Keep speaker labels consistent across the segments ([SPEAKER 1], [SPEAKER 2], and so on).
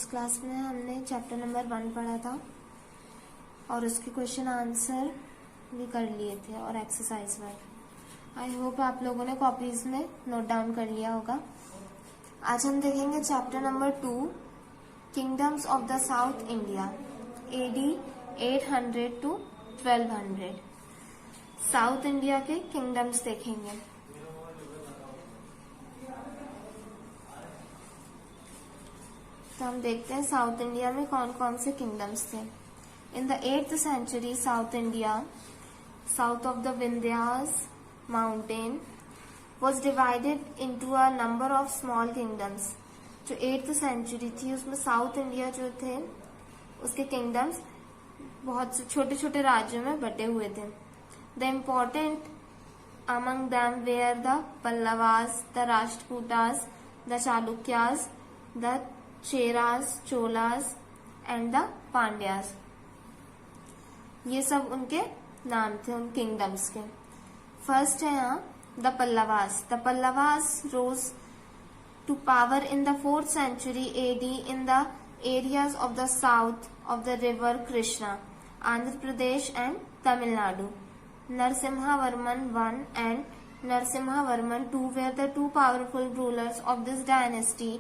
[SPEAKER 1] Last class में हमने chapter number 1 पढ़ा था और उसके क्वेश्चन आंसर भी कर लिए थे और एक्सरसाइज वर्क। आई होप आप लोगों ने कॉपीज में नोट डाउन कर लिया होगा। आज हम देखेंगे chapter number 2 kingdoms of the south India AD 800 to 1200। South India के किंगडम्स देखेंगे। तो हम देखते हैं साउथ इंडिया में कौन कौन से किंगडम्स थे। In the 8th century south India south of the Vindhyas mountain was divided into a number of small kingdoms। जो 8th century थी उसमें साउथ इंडिया जो थे उसके किंगडम्स बहुत से छोटे छोटे राज्यों में बटे हुए थे। The important among them were the Pallavas, the Rashtrakutas, the Chalukyas, the Cheras, Cholas and the Pandyas. ये सब उनके नाम थे उन किंगडम्स के। फर्स्ट है यहाँ the Pallavas. The Pallavas rose to power in the 4th century AD in the areas of the south of the river Krishna, Andhra Pradesh and Tamil Nadu. Narasimhavarman I and Narasimhavarman II were the two powerful rulers of this dynasty।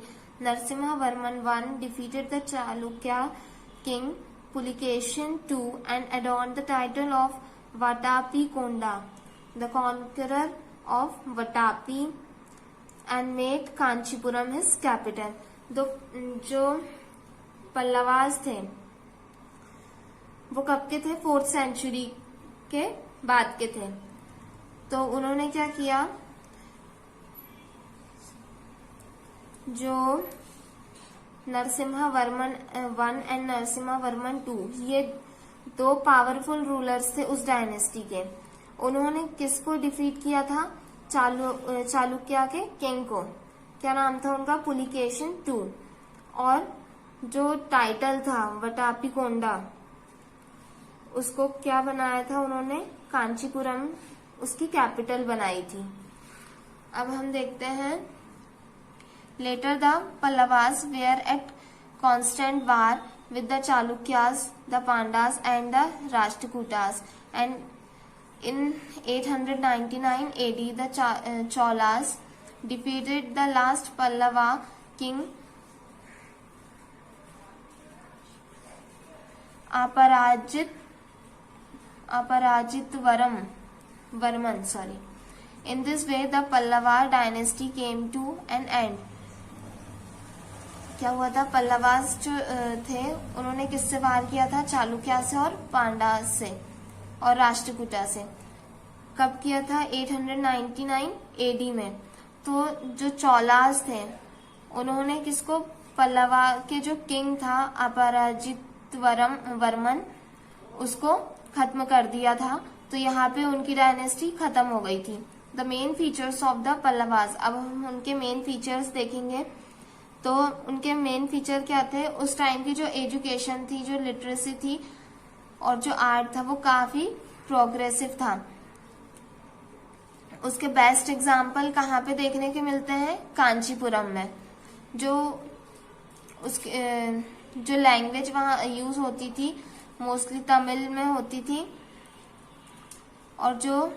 [SPEAKER 1] Narasimhavarman I defeated the Chalukya king Pulikeshin II and adorned the title of Vatapi Konda, the conqueror of Vatapi, and made Kanchipuram his capital। जो पल्लवास थे वो कब के थे? 4th century के बाद के थे। तो उन्होंने क्या किया, जो नरसिम्हावर्मन I एंड नरसिम्हावर्मन II ये दो पावरफुल रूलर्स थे उस डायनेस्टी के। उन्होंने किसको डिफीट किया था? चालुक्या के किंग को। क्या नाम था उनका? पुलिकेशिन II। और जो टाइटल था वटापी कोंडा उसको क्या बनाया था उन्होंने? कांचीपुरम उसकी कैपिटल बनाई थी। अब हम देखते हैं Later the Pallavas were at constant war with the Chalukyas, the Pandas and the Rashtrakutas, and in 899 AD the Cholas defeated the last Pallava king Varman। In this way the Pallava dynasty came to an end। क्या हुआ था? पल्लवास जो थे उन्होंने किससे वार किया था? चालुक्या से और पांडा से और राष्ट्रकूटा से। कब किया था? 899 AD में। तो जो चौलास थे उन्होंने किसको? पल्लवा के जो किंग था अपराजितवर्मन उसको खत्म कर दिया था। तो यहाँ पे उनकी डायनेस्टी खत्म हो गई थी। The main features of the Pallavas. अब हम उनके मेन फीचर्स देखेंगे। तो उनके मेन फीचर क्या थे? उस टाइम की जो एजुकेशन थी, जो लिटरेसी थी और जो आर्ट था वो काफी प्रोग्रेसिव था। उसके बेस्ट एग्जाम्पल कहाँ पे देखने के मिलते हैं? कांचीपुरम में। जो उसके जो लैंग्वेज वहाँ यूज होती थी मोस्टली तमिल में होती थी। और जो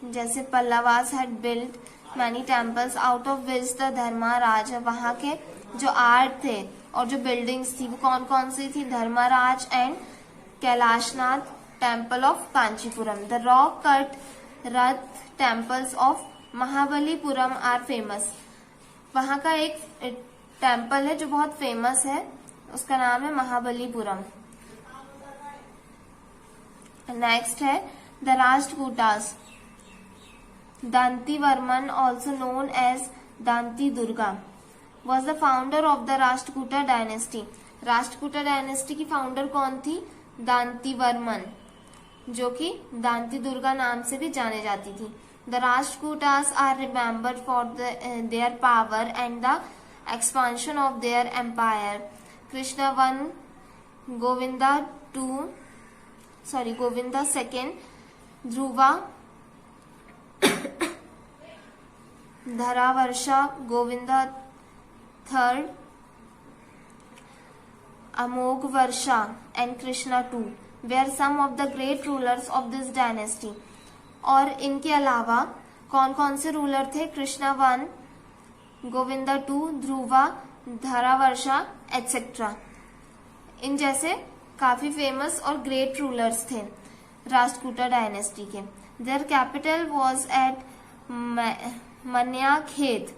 [SPEAKER 1] जैसे Pallavas had built many temples out of which the Dharmaraja. वहां के जो आर्ट थे और जो बिल्डिंग्स थी वो कौन कौन सी थी? Dharmaraja and Kailasanatha temple of Kanchipuram. The rock cut ratha temples of Mahabalipuram are famous. वहां का एक टेम्पल है जो बहुत फेमस है, उसका नाम है महाबलीपुरम। नेक्स्ट है the Rashtrakutas. Dantivarman, also known as Danti Durga, was the founder of the Rashtrakuta dynasty। Rashtrakuta dynasty की फाउंडर कौन थी? दांतिवर्मन, जो कि दांती दुर्गा नाम से भी जाने जाती थी। The Rashtrakutas are remembered for their power and the expansion of their empire। Krishna I, Govinda II, Dhruva, धरावर्षा, Govinda III, Amogvarsha and Krishna II were some of the great rulers of this dynasty. और इनके अलावा कौन कौन से ruler थे? Krishna one, Govinda two, Dhruva, Dharavarsha etcetera, इन जैसे काफी फेमस और ग्रेट रूलर्स थे राष्ट्रकूटा डायनेस्टी के. Their capital was at Manyakheta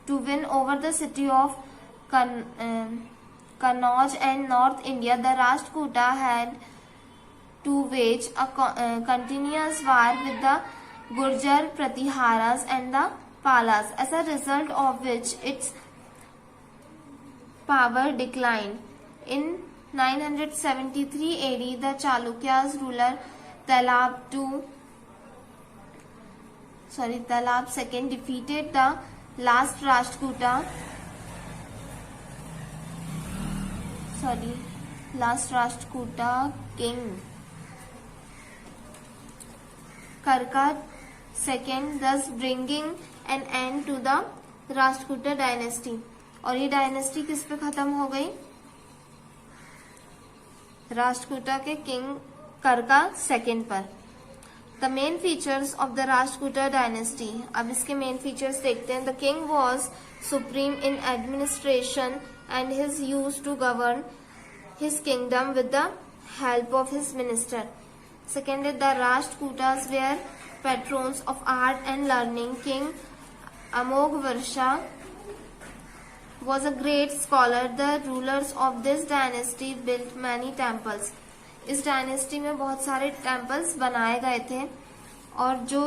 [SPEAKER 1] to win over the city of Kannauj and North India. The Rashtrakuta had to wage a continuous war with the Gurjar Pratiharas and the Palas, as a result of which its power declined. In 973 AD, the Chalukyas ruler Talab II defeated the last Rashtrakuta king Karka II, thus bringing an end to the Rashtrakuta dynasty. और ये dynasty किस पे खत्म हो गई? राष्ट्रकूटा के king Karka second पर. The main features of the Rashtrakuta dynasty. अब इसके मेन फीचर्स देखते हैं. The king was supreme in administration and his use to govern his kingdom with the help of his minister. Second, the Rashtrakutas were patrons of art and learning. King Amogvarsha was a great scholar. The rulers of this dynasty built many temples. इस dynasty में बहुत सारे temples बनाए गए थे और जो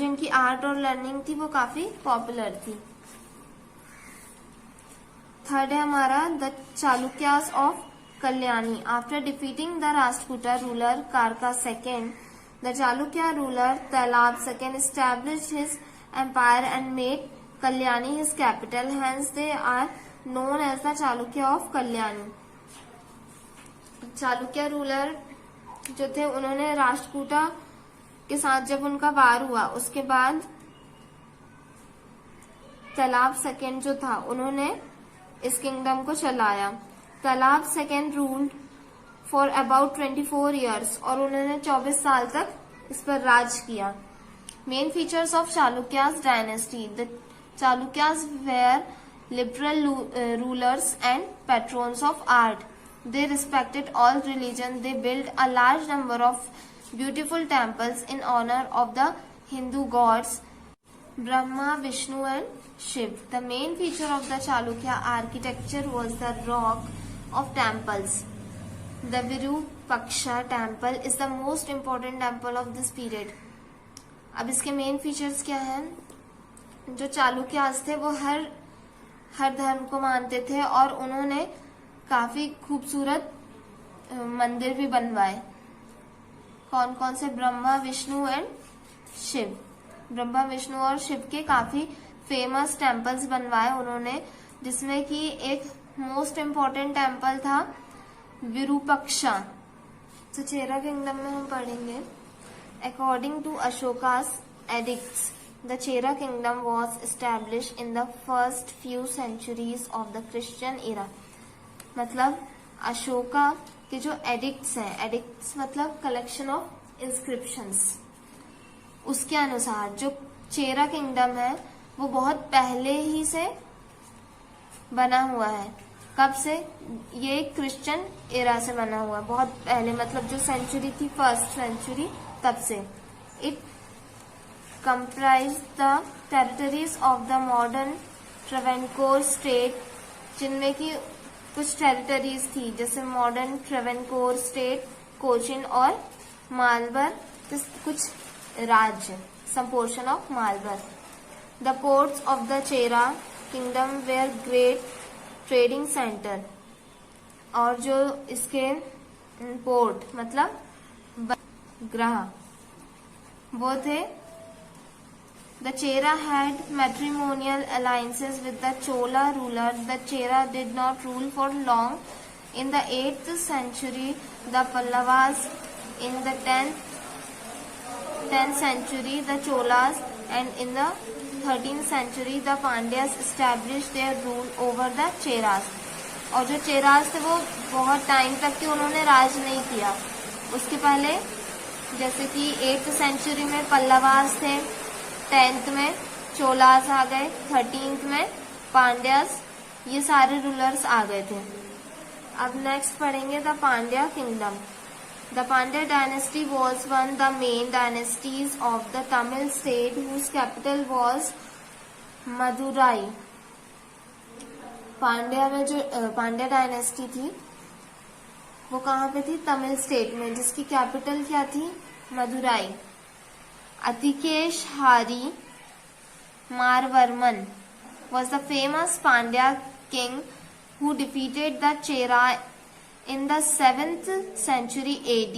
[SPEAKER 1] इनकी आर्ट और लर्निंग थी वो काफी पॉपुलर थी. थर्ड है हमारा the Chalukyas of Kalyani. After defeating the Rashtrakuta ruler कारका सेकेंड, द चालुक्या रूलर तालाब second established his empire and made Kalyani his capital. Hence they are known as the Chalukya of Kalyani. Chalukya ruler जो थे उन्होंने राष्ट्रकूटा के साथ जब उनका वार हुआ उसके बाद तालाब सेकेंड जो था उन्होंने इस किंगडम को चलाया. तालाब second ruled for about 24 years और उन्होंने 24 साल तक इस पर राज किया. Main features of Chalukyas dynasty. The Chalukyas were liberal rulers and patrons of art. They respected all religion. They built a large number of beautiful temples in honor of the Hindu gods Brahma, Vishnu and Shiv. The main feature of the Chalukya architecture was the rock of temples. The Virupaksha temple is the most important temple of this period. अब इसके main features क्या हैं? जो चालुक्यास थे वो हर धर्म को मानते थे और उन्होंने काफी खूबसूरत मंदिर भी बनवाए. कौन कौन से? ब्रह्मा, विष्णु एंड शिव. ब्रह्मा, विष्णु और शिव के काफी फेमस टेम्पल्स बनवाए उन्होंने, जिसमें कि एक मोस्ट इम्पोर्टेंट टेम्पल था विरूपक्षा. तो चेरा किंगडम में हम पढ़ेंगे. According to Ashoka's edicts, the Chera kingdom was established in the first few centuries of the Christian era. मतलब अशोका के जो एडिक्ट्स हैं, एडिक्ट्स मतलब कलेक्शन ऑफ इंस्क्रिप्शंस, उसके अनुसार जो चेरा किंगडम है वो बहुत पहले ही से बना हुआ है. कब से? ये क्रिश्चियन एरा से बना हुआ है, बहुत पहले, मतलब जो सेंचुरी थी फर्स्ट सेंचुरी तब से. It comprise the territories of the modern Travancore state, जिनमें की कुछ टेरिटरीज थी जैसे मॉडर्न ट्रेवेनकोर स्टेट, कोचिन और मालबर, कुछ राज्य, some portion of Malabar. The ports of the Chera kingdom were great trading centre. और जो इसके पोर्ट मतलब ग्रह वो थे. The Chera had matrimonial alliances with the Chola ruler. The Chera did not rule for long. In the 8th century, the Pallavas. In the 10th century, the Cholas, and in the 13th century, the Pandyas established their rule over the Cheras. और जो चेरास थे वो बहुत time तक के उन्होंने राज नहीं किया. उसके पहले जैसे कि 8th सेंचुरी में पल्लवास थे, 10th में चोलास आ गए, 13th में पांड्यास, ये सारे रूलर्स आ गए थे. अब नेक्स्ट पढ़ेंगे the Pandya kingdom. The Pandya dynasty was one of the main dynasties of the Tamil state whose capital was Madurai. Pandya में जो पांड्या डायनेस्टी थी वो कहाँ पे थी? तमिल स्टेट में, जिसकी कैपिटल क्या थी? मदुराई. अतिकेश हारी Maravarman was the famous Pandya king who defeated the Chera in the 7th century AD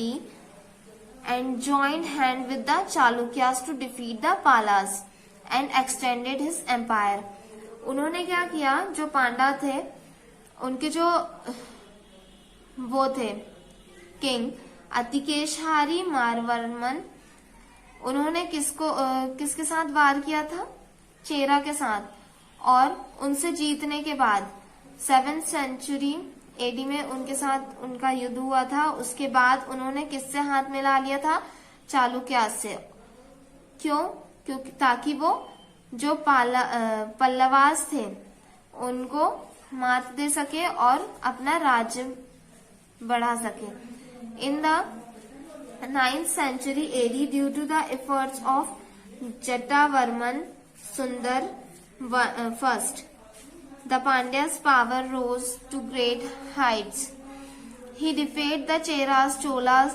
[SPEAKER 1] and joined hand with the Chalukyas to defeat the Palas and extended his empire. उन्होंने क्या किया? जो पांडा थे उनके जो वो थे किंग अतिकेशहारी मारवर्मन, उन्होंने किसके साथ वार किया था? चेरा के साथ. और उनसे जीतने के बाद 7th सेंचुरी एडी में उनके साथ उनका युद्ध हुआ था. उसके बाद उन्होंने किससे हाथ मिला लिया था? चालुक्यास से. क्यों? क्योंकि ताकि वो जो पल्लवास थे उनको मात दे सके और अपना राज्य बढ़ा सके. In the 9th century AD, due to the efforts of Jatavarman Sundar first, the Pandya's power rose to great heights. He defeated the Cheras, Cholas,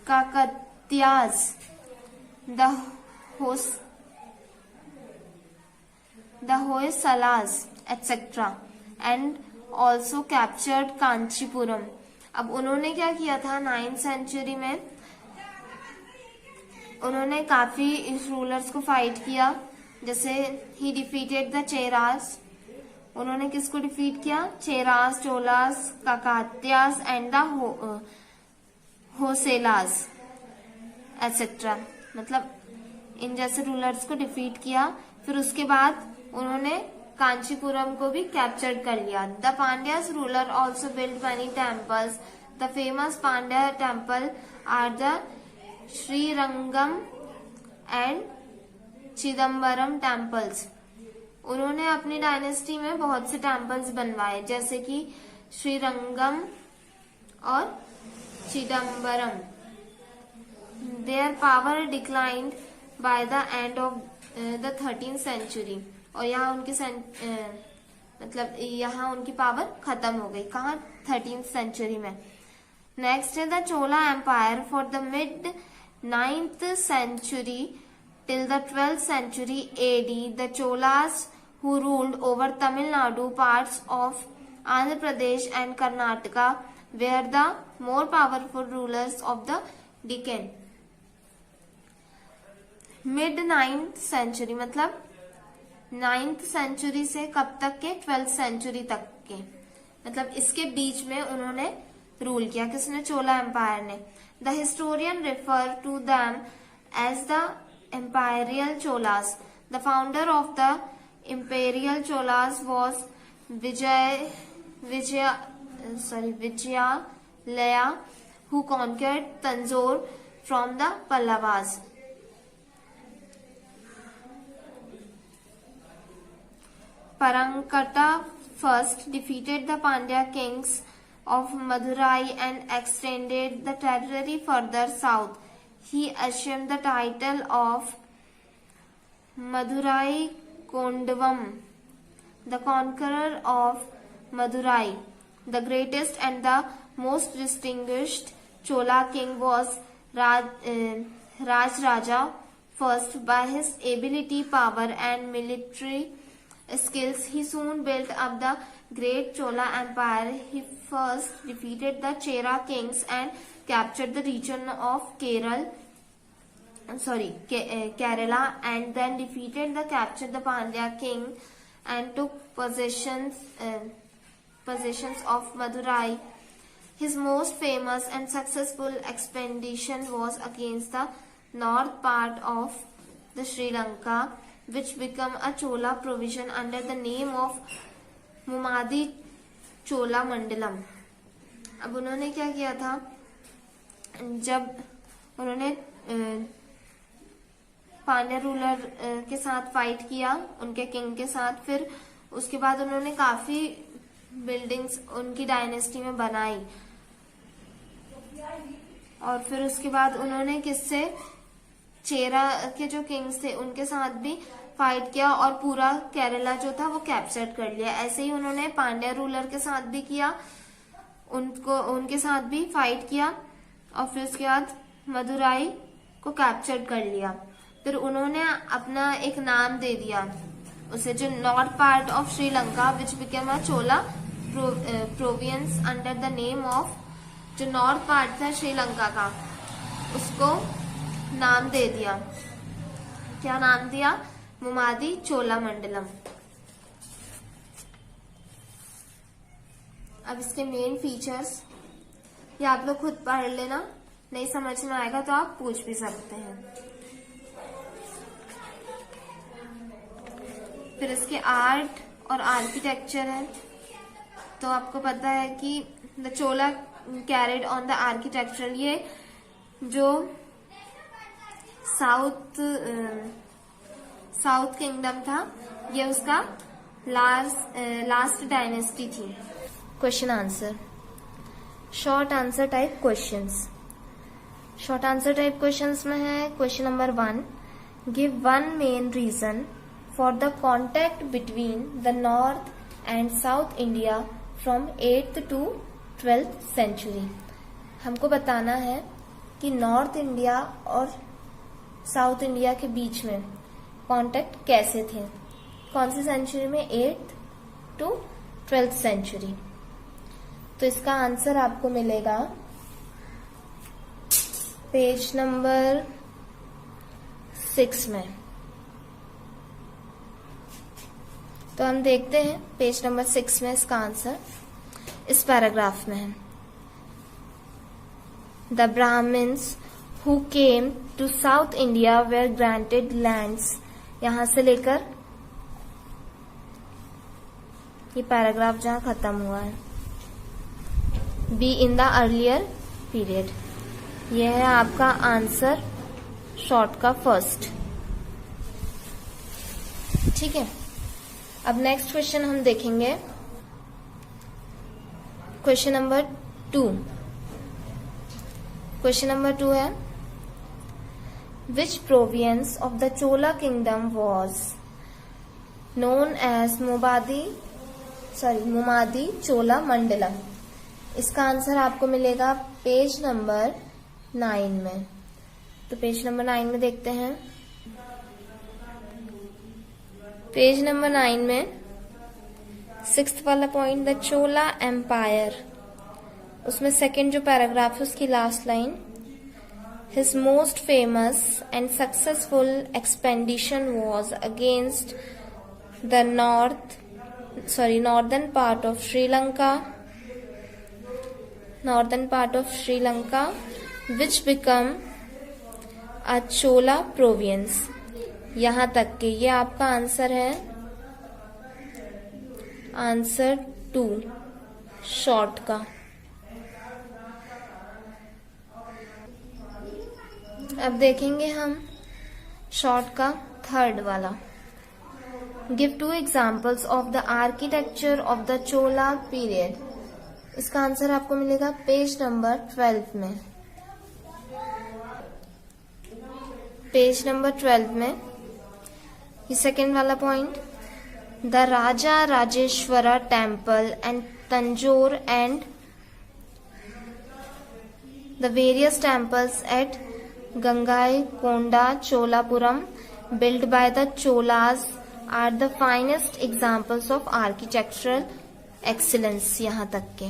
[SPEAKER 1] Kakatyas, the Hoysalas, etc. and also captured Kanchipuram. अब उन्होंने क्या किया था? 9th century में उन्होंने काफी इस rulers को फाइट किया. जैसे ही डिफीटेड द चेरास, उन्होंने किसको डिफीट किया? Cheras, Cholas, Kakatiyas and the Hoysalas etcetera. मतलब इन जैसे रूलर्स को डिफीट किया. फिर उसके बाद उन्होंने कांचीपुरम को भी कैप्चर कर लिया. The Pandyas ruler also build many temples. The famous Pandya temple are the Srirangam and Chidambaram temples. उन्होंने अपनी डायनेस्टी में बहुत से टेम्पल्स बनवाए, जैसे कि श्रीरंगम और Chidambaram. Their power declined by the end of the 13th century. और यहाँ उनकी मतलब यहाँ उनकी पावर खत्म हो गई. कहाँ? 13th सेंचुरी में. नेक्स्ट है the Chola empire. For the mid 9th century till the 12th century AD, the Cholas who ruled over Tamil Nadu, parts of Andhra Pradesh and Karnataka were the more powerful rulers of the Deccan. Mid 9th century मतलब 9th century से कब तक के? 12th century तक के. मतलब इसके बीच में उन्होंने रूल किया. किसने? चोला एम्पायर ने. The historian refer to them as the Imperial Cholas. The founder of the Imperial Cholas was Vijayalaya, who conquered Tanjore from the Pallavas. Parankata first defeated the Pandya kings of Madurai and extended the territory further south. He assumed the title of Madurai Kondavam, the conqueror of Madurai. The greatest and the most distinguished Chola king was Rajaraja first. By his ability, power and military skills, he soon built up the great Chola empire. He first defeated the Chera kings and captured the region of Kerala, and then captured the Pandya king and took possessions of Madurai. His most famous and successful expedition was against the north part of the Sri Lanka which become a Chola provision under the name of मुमादी चोला मंडलम। अब उन्होंने क्या किया था, जब उन्होंने Pandya ruler के साथ fight किया, उनके किंग के साथ, फिर उसके बाद उन्होंने काफी बिल्डिंग्स उनकी डायनेस्टी में बनाई, और फिर उसके बाद उन्होंने किससे, चेरा के जो किंग्स थे उनके साथ भी फाइट किया और पूरा केरला जो था वो कैप्चर कर लिया। ऐसे ही उन्होंने पांड्या रूलर के साथ भी किया, उनके साथ भी फाइट किया, और फिर उसके बाद मदुराई को कैप्चर कर लिया। फिर उन्होंने अपना एक नाम दे दिया उसे, जो north part of Sri Lanka which became a Chola province under the name of, जो नॉर्थ पार्ट था श्रीलंका का उसको नाम दे दिया, क्या नाम दिया, मुमादी चोला मंडलम। अब इसके मेन फीचर्स ये आप लोग खुद पढ़ लेना, नहीं समझ में आएगा तो आप पूछ भी सकते हैं। फिर इसके आर्ट और आर्किटेक्चर है, तो आपको पता है कि the Chola carried on the architecture, ये जो साउथ किंगडम था ये उसका लास्ट डायनेस्टी थी। Question answer, short answer type questions. Short answer type questions में है question number 1, give one main reason for the contact between the north and south India from 8th to 12th century. हमको बताना है कि north India और south India के बीच में कांटेक्ट कैसे थे, कौन सी सेंचुरी में, 8th to 12th सेंचुरी। तो इसका आंसर आपको मिलेगा पेज नंबर 6 में। तो हम देखते हैं पेज नंबर 6 में इसका आंसर इस पैराग्राफ में है। The Brahmins who came to South India were granted lands, यहां से लेकर ये पैराग्राफ जहां खत्म हुआ है, be in the earlier period. यह है आपका आंसर शॉर्ट का फर्स्ट। ठीक है, अब नेक्स्ट क्वेश्चन हम देखेंगे, क्वेश्चन नंबर 2। क्वेश्चन नंबर 2 है, which province of the Chola kingdom was known as मुमादी चोला मंडलम। इसका आंसर आपको मिलेगा पेज नंबर 9 में। तो पेज नंबर 9 में देखते हैं, पेज नंबर 9 में 6th वाला पॉइंट, द चोला एम्पायर, उसमें सेकंड जो पैराग्राफ है उसकी last line, his most famous and successful expedition was against the northern part of Sri Lanka, which became a Chola province। यहां तक के ये आपका आंसर है, आंसर 2 शॉर्ट का। अब देखेंगे हम शॉर्ट का थर्ड वाला, give 2 examples of the architecture of the Chola period. इसका आंसर आपको मिलेगा पेज नंबर 12 में। पेज नंबर 12 में ये सेकेंड वाला point, the Raja Rajeshwara temple and Tanjore and the various temples at Gangaikonda Cholapuram built by the Cholas are the finest examples of architectural excellence। यहां तक के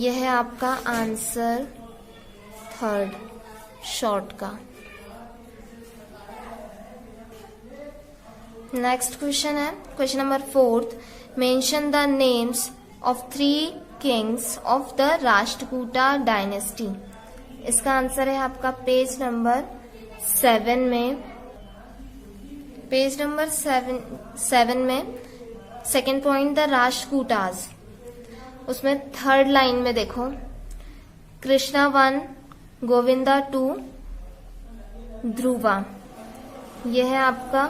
[SPEAKER 1] यह है आपका आंसर थर्ड शॉर्ट का। नेक्स्ट क्वेश्चन है question number 4, mention the names of 3 Kings of the Rashtrakuta dynasty. इसका answer है आपका पेज नंबर 7 में, पेज नंबर 7 में सेकेंड पॉइंट द राष्ट्रकूटास, उसमें थर्ड लाइन में देखो, कृष्णा 1, गोविंदा 2, ध्रुवा। यह है आपका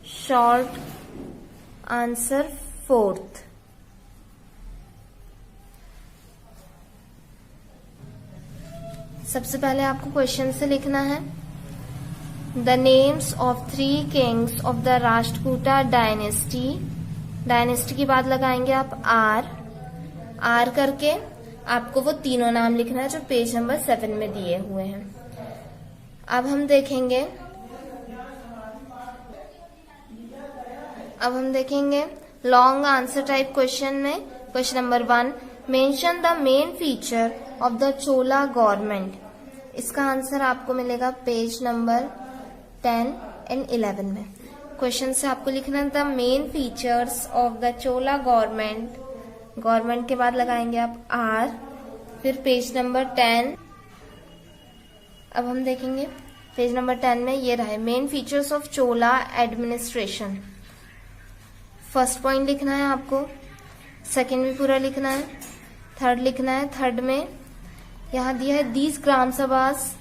[SPEAKER 1] शॉर्ट आंसर 4th। सबसे पहले आपको क्वेश्चन से लिखना है the names of 3 Kings of the Rashtrakuta dynasty. Dynasty की बात लगाएंगे आप आर करके आपको वो तीनों नाम लिखना है जो पेज नंबर 7 में दिए हुए हैं। अब हम देखेंगे लॉन्ग आंसर टाइप क्वेश्चन में question number 1, mention the main feature of the Chola government. इसका आंसर आपको मिलेगा पेज नंबर 10 एंड 11 में। क्वेश्चन से आपको लिखना the main features of the Chola government, government के बाद लगाएंगे आप आर, फिर पेज नंबर 10। अब हम देखेंगे पेज नंबर 10 में ये रहा main features of Chola administration. First point लिखना है आपको, सेकेंड भी पूरा लिखना है, थर्ड लिखना है। थर्ड में यहाँ दिया है these gram sabhas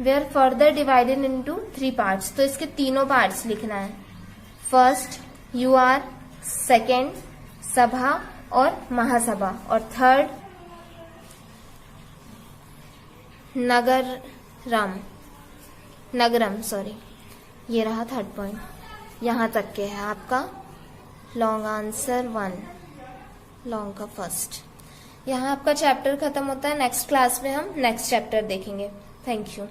[SPEAKER 1] were further divided into 3 parts, तो इसके तीनों पार्ट्स लिखना है। फर्स्ट UR, सेकेंड सभा और महासभा, और थर्ड नगरम सॉरी। ये रहा थर्ड पॉइंट, यहां तक के है आपका लॉन्ग आंसर 1, लॉन्ग का फर्स्ट। यहाँ आपका चैप्टर खत्म होता है। नेक्स्ट क्लास में हम नेक्स्ट चैप्टर देखेंगे। Thank you.